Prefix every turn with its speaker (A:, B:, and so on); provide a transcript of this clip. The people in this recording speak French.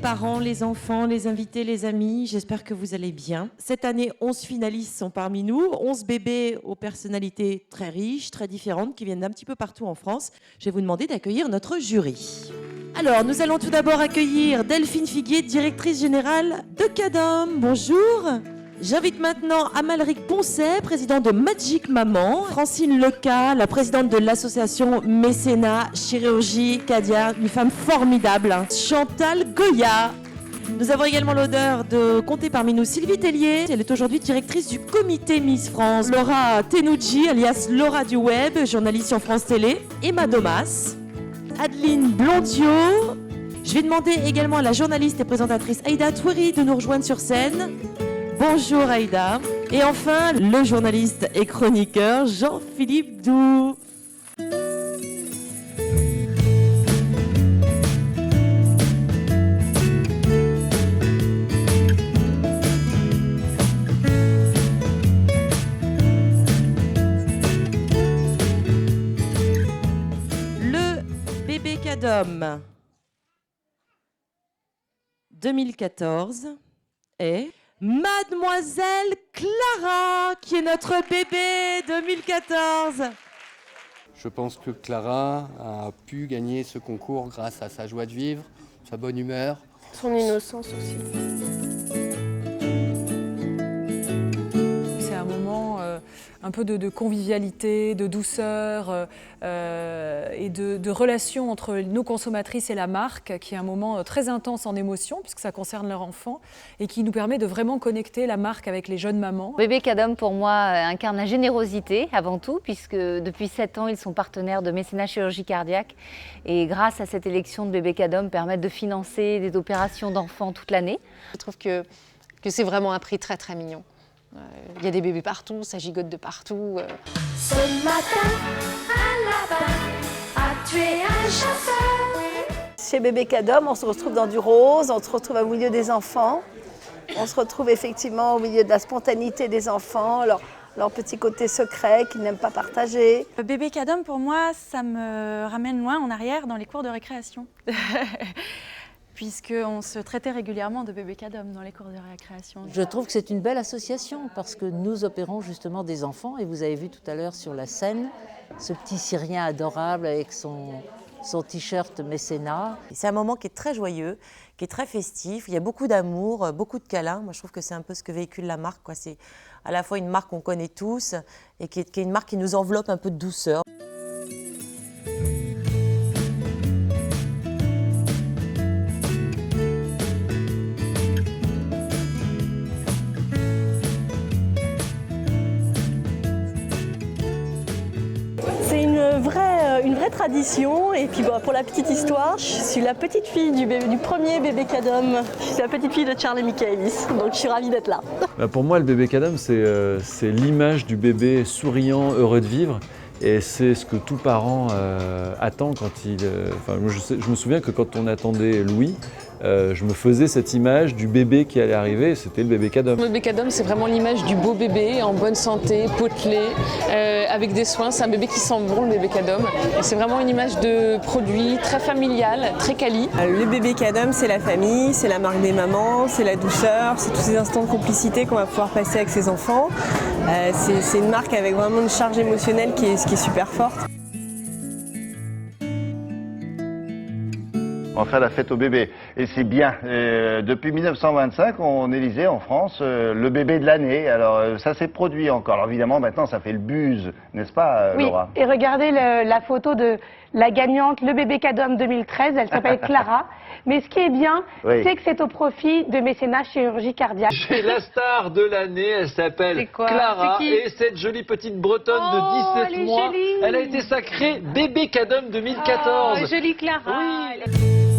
A: parents, les enfants, les invités, les amis, j'espère que vous allez bien. Cette année, 11 finalistes sont parmi nous, 11 bébés aux personnalités très riches, très différentes, qui viennent d'un petit peu partout en France. Je vais vous demander d'accueillir notre jury. Alors, nous allons tout d'abord accueillir Delphine Figuier, directrice générale de Cadom. Bonjour. J'invite maintenant Amalric Poncet, président de Magic Maman, Francine Leca, la présidente de l'association Mécénat Chirurgie Cardiaque, une femme formidable, Chantal Goya. Nous avons également l'honneur de compter parmi nous Sylvie Tellier. Elle est aujourd'hui directrice du comité Miss France. Laura Tenucci, alias Laura du Web, journaliste sur France Télé. Emma Domas. Adeline Blondiot. Je vais demander également à la journaliste et présentatrice Aïda Touiri de nous rejoindre sur scène. Bonjour Aïda. Et enfin, le journaliste et chroniqueur Jean-Philippe Doux. Le bébé Cadom 2014 est Mademoiselle Clara, qui est notre bébé 2014.
B: Je pense que Clara a pu gagner ce concours grâce à sa joie de vivre, sa bonne humeur.
C: Son innocence aussi.
D: C'est un moment un peu de convivialité, de douceur et de relation entre nos consommatrices et la marque, qui est un moment très intense en émotion, puisque ça concerne leur enfant, et qui nous permet de vraiment connecter la marque avec les jeunes mamans.
E: Bébé Cadom, pour moi, incarne la générosité avant tout, puisque depuis 7 ans, ils sont partenaires de Mécénat Chirurgie Cardiaque. Et grâce à cette élection de Bébé Cadom, permettent de financer des opérations d'enfants toute l'année.
C: Je trouve que c'est vraiment un prix très très mignon. Il y a des bébés partout, ça gigote de partout.
F: Ce matin, un lapin a tué un chasseur.
G: Chez Bébé Cadom, on se retrouve dans du rose, on se retrouve au milieu des enfants. On se retrouve effectivement au milieu de la spontanéité des enfants, leur petit côté secret qu'ils n'aiment pas partager.
H: Bébé Cadom, pour moi, ça me ramène loin en arrière dans les cours de récréation. Puisqu'on se traitait régulièrement de bébé Cadom dans les cours de récréation.
I: Je trouve que c'est une belle association parce que nous opérons justement des enfants et vous avez vu tout à l'heure sur la scène ce petit Syrien adorable avec son t-shirt Mécénat.
A: C'est un moment qui est très joyeux, qui est très festif. Il y a beaucoup d'amour, beaucoup de câlins. Moi, je trouve que c'est un peu ce que véhicule la marque, quoi. C'est à la fois une marque qu'on connaît tous et qui est une marque qui nous enveloppe un peu de douceur.
G: C'est une vraie tradition et puis pour la petite histoire, je suis la petite fille du premier bébé Cadom. Je suis la petite fille de Charlie Michaelis, donc je suis ravie d'être là.
J: Pour moi, le bébé Cadom, c'est l'image du bébé souriant, heureux de vivre. Et c'est ce que tout parent attend quand il... je me souviens que quand on attendait Louis, je me faisais cette image du bébé qui allait arriver, c'était le bébé Cadom.
C: Le bébé Cadom, c'est vraiment l'image du beau bébé, en bonne santé, potelé, avec des soins. C'est un bébé qui sent bon, le bébé Cadom. Et c'est vraiment une image de produit très familial, très quali.
G: Le bébé Cadom, c'est la famille, c'est la marque des mamans, c'est la douceur, c'est tous ces instants de complicité qu'on va pouvoir passer avec ses enfants. C'est une marque avec vraiment une charge émotionnelle qui est super forte.
K: On fait la fête au bébé. Et c'est bien. Depuis 1925, on élisait en France le bébé de l'année. Alors ça s'est produit encore. Alors évidemment, maintenant, ça fait le buzz, n'est-ce pas, Laura?
L: Oui, et regardez la photo de la gagnante, le bébé Cadom 2013. Elle s'appelle Clara. Mais ce qui est bien, c'est que c'est au profit de Mécénat Chirurgie Cardiaque.
M: C'est la star de l'année. Elle s'appelle Clara. Et cette jolie petite bretonne de 17 mois, elle a été sacrée bébé Cadom 2014.
L: Oh, jolie Clara.
M: Oui.